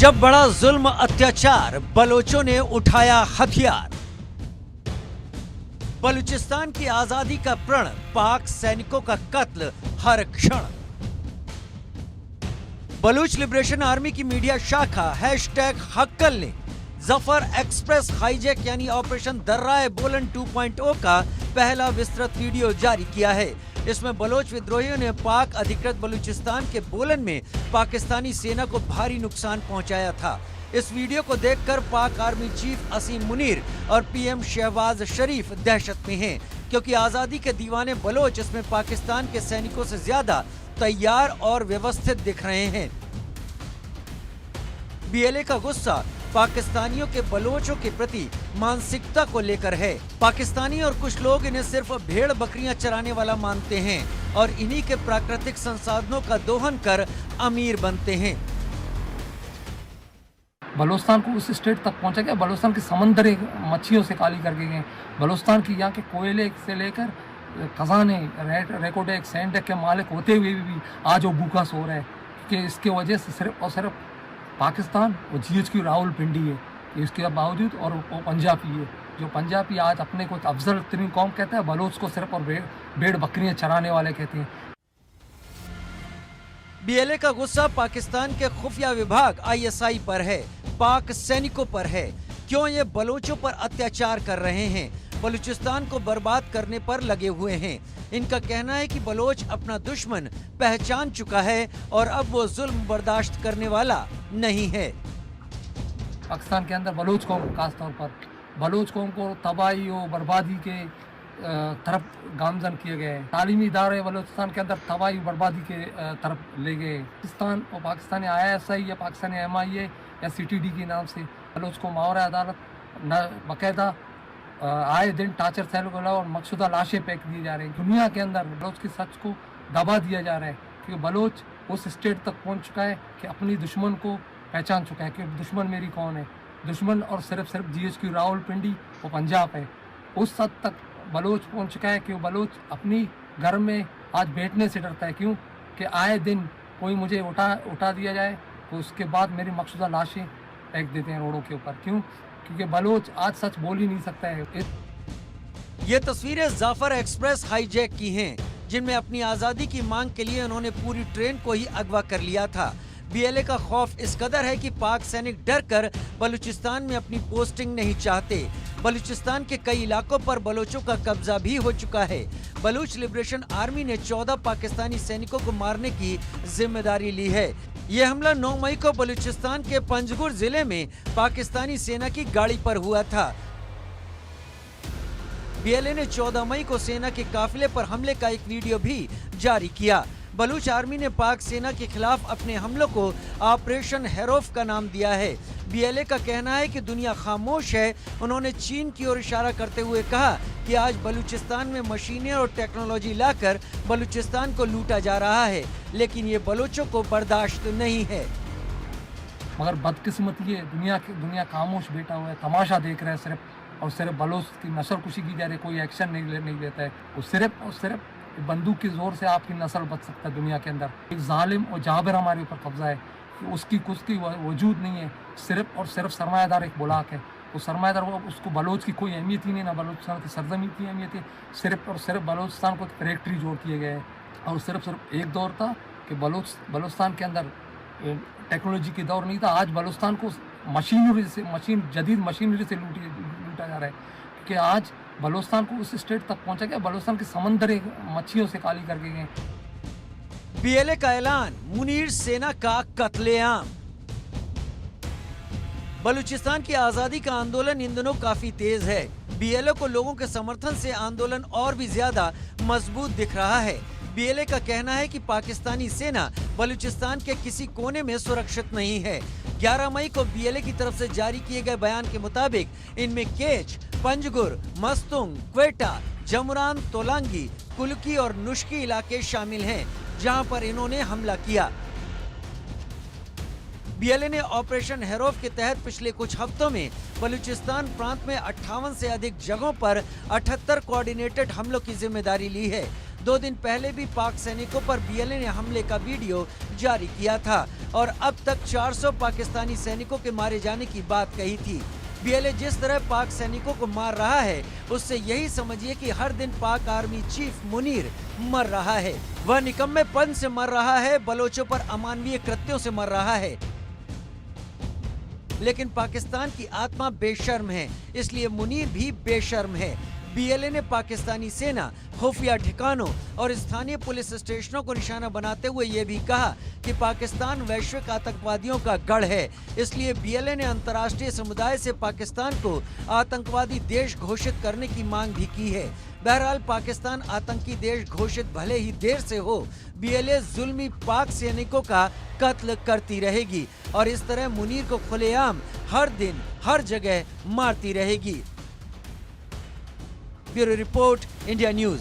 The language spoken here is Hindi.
जब बड़ा जुल्म अत्याचार, बलोचों ने उठाया हथियार। बलूचिस्तान की आजादी का प्रण, पाक सैनिकों का कत्ल हर क्षण। बलूच लिबरेशन आर्मी की मीडिया शाखा #हक्कल ने जफर एक्सप्रेस हाईजैक यानी ऑपरेशन दर्राए बोलन 2.0 का पहला विस्तृत वीडियो जारी किया है। इसमें बलोच विद्रोहियों ने पाक अधिकृत बलूचिस्तान के बोलन में पाकिस्तानी सेना को भारी नुकसान पहुंचाया था। इस वीडियो को देखकर पाक आर्मी चीफ असीम मुनीर और पीएम शहबाज शरीफ दहशत में हैं, क्योंकि आजादी के दीवाने बलोच इसमें पाकिस्तान के सैनिकों से ज्यादा तैयार और व्यवस्थित दिख रहे हैं। बीएलए का गुस्सा पाकिस्तानियों के बलोचों के प्रति मानसिकता को लेकर है। पाकिस्तानी और कुछ लोग इन्हें सिर्फ भेड़ बकरियां चराने वाला मानते हैं और इन्हीं के प्राकृतिक संसाधनों का दोहन कर अमीर बनते हैं। बलूचिस्तान को उस स्टेट तक पहुंचा गया, बलूचिस्तान की समंदर मच्छियों से काली करके गए। बलूचिस्तान की यहाँ के कोयले से लेकर खजाने, रेकोडेक, सैंडेक के मालिक होते हुए भी आज वो भूखा सो रहा है, कि इसके वजह से सिर्फ और सिर्फ पाकिस्तान और GHQ रावलपिंडी है, इसके बावजूद, और वो पंजाबी है। जो पंजाबी आज अपने को अफजल तरीन कौम कहता है, बलोच को सिर्फ और भेड़ बकरियां चराने वाले कहते हैं। बीएलए का गुस्सा पाकिस्तान के खुफिया विभाग ISI पर है, पाक सैनिकों पर है। क्यों ये बलोचों पर अत्याचार कर रहे हैं, बलूचिस्तान को बर्बाद करने पर लगे हुए हैं। इनका कहना है कि बलोच अपना दुश्मन पहचान चुका है और अब वो जुल्म बर्दाश्त करने वाला नहीं है। पाकिस्तान के अंदर बलोच कौम, खासतौर पर बलोच कौम को तबाही और बर्बादी के तरफ गामजन किए गए। तालीमी इदारे बलूचिस्तान के अंदर तबाही बर्बादी के तरफ ले गए। पाकिस्तान और पाकिस्तानी ISI या पाकिस्तानी MIA या CTD के नाम से बलोच को मावरा अदालत न बाकायदा आए दिन टार्चर सेल को और मकसूदा लाशें फेंक दी जा रही हैं। दुनिया के अंदर बलोच के सच को दबा दिया जा रहा है, क्योंकि बलोच उस स्टेट तक पहुंच चुका है कि अपनी दुश्मन को पहचान चुका है कि दुश्मन मेरी कौन है। दुश्मन और सिर्फ GHQ रावलपिंडी और पंजाब है। उस हद तक बलोच पहुंच चुका है कि बलोच अपनी घर में आज बैठने से डरता है। क्यों कि आए दिन कोई मुझे उठा दिया जाए तो उसके बाद मेरी मकसूदा लाशें फेंक देते हैं रोडों के ऊपर। क्यों? क्योंकि बलोच आज सच बोल ही नहीं सकता है। ये तस्वीरें जाफर एक्सप्रेस हाईजैक की हैं, जिनमें अपनी आजादी की मांग के लिए उन्होंने पूरी ट्रेन को ही अगवा कर लिया था। बीएलए का खौफ इस कदर है कि पाक सैनिक डर कर बलूचिस्तान में अपनी पोस्टिंग नहीं चाहते। बलूचिस्तान के कई इलाकों पर बलोचों का कब्जा भी हो चुका है। बलूच लिबरेशन आर्मी ने 14 पाकिस्तानी सैनिकों को मारने की जिम्मेदारी ली है। ये हमला 9 मई को बलूचिस्तान के पंजगुर जिले में पाकिस्तानी सेना की गाड़ी पर हुआ था। बीएलए ने 14 मई को सेना के काफिले पर हमले का एक वीडियो भी जारी किया। बलूच आर्मी ने पाक सेना के खिलाफ अपने हमलों को ऑपरेशन हेरोफ का नाम दिया है। बीएलए का कहना है कि दुनिया खामोश है। उन्होंने चीन की ओर इशारा करते हुए कहा कि आज बलूचिस्तान में मशीनें और टेक्नोलॉजी लाकर बलूचिस्तान को लूटा जा रहा है, लेकिन ये बलूचों को बर्दाश्त नहीं है। मगर बदकिस्मती है, दुनिया खामोश बैठा हुआ है, तमाशा देख रहा है सिर्फ और सिर्फ। बलोच की नस्लकुशी की जा रही है, कोई एक्शन नहीं लेता है। वो सिर्फ और सिर्फ बंदूक की जोर से आपकी नस्ल बच सकता है। दुनिया के अंदर एक जालिम और जाबिर हमारे ऊपर कब्जा है, उसकी वजूद नहीं है। सिर्फ और सिर्फ सरमायादार एक बुलाक है। वो सरमायादार, वो उसको बलोच की कोई अहमियत ही नहीं, ना बलूचिस्तान की सरजमीन की अहमियत है। सिर्फ और सिर्फ बलूचिस्तान को फैक्ट्री जोड़ किए गए हैं। और सिर्फ एक दौर था कि बलूचिस्तान के अंदर टेक्नोलॉजी की दौर नहीं था। आज बलूचिस्तान को जदीद मशीनरी से लूटा जा रहा है, क्योंकि आज बलूचिस्तान को उस स्टेट तक पहुंचा गया, बलूचिस्तान की समंदर मच्छियों से काली करके गए। बीएलए का ऐलान, मुनीर सेना का कत्लेआम। बलूचिस्तान की आजादी का आंदोलन इन दिनों काफी तेज है। बीएलए को लोगों के समर्थन से आंदोलन और भी ज्यादा मजबूत दिख रहा है। बीएलए का कहना है कि पाकिस्तानी सेना बलूचिस्तान के किसी कोने में सुरक्षित नहीं है। 11 मई को बीएलए की तरफ से जारी किए गए बयान के मुताबिक इनमें केच, पंजगुर, मस्तुंग, क्वेटा, जमुरान, तोलांगी, कुल्की और नुश्की इलाके शामिल हैं, जहां पर इन्होंने हमला किया। बीएलए ने ऑपरेशन हेरोफ के तहत पिछले कुछ हफ्तों में बलूचिस्तान प्रांत में 58 से अधिक जगहों पर 78 कोऑर्डिनेटेड हमलों की जिम्मेदारी ली है। 2 दिन पहले भी पाक सैनिकों पर बीएलए ने हमले का वीडियो जारी किया था और अब तक 400 पाकिस्तानी सैनिकों के मारे जाने की बात कही थी। बीएलए जिस तरह पाक सैनिकों को मार रहा है, उससे यही समझिए कि हर दिन पाक आर्मी चीफ मुनीर मर रहा है। वह निकम्मेपन से मर रहा है, बलोचों पर अमानवीय कृत्यों से मर रहा है। लेकिन पाकिस्तान की आत्मा बेशर्म है, इसलिए मुनीर भी बेशर्म है। बीएलए ने पाकिस्तानी सेना, खुफिया ठिकानों और स्थानीय पुलिस स्टेशनों को निशाना बनाते हुए ये भी कहा कि पाकिस्तान वैश्विक आतंकवादियों का गढ़ है। इसलिए बीएलए ने अंतर्राष्ट्रीय समुदाय से पाकिस्तान को आतंकवादी देश घोषित करने की मांग भी की है। बहरहाल पाकिस्तान आतंकी देश घोषित भले ही देर से हो, बीएलए जुल्मी पाक सैनिकों का कत्ल करती रहेगी और इस तरह मुनीर को खुलेआम हर दिन हर जगह मारती रहेगी। Bureau report, India news.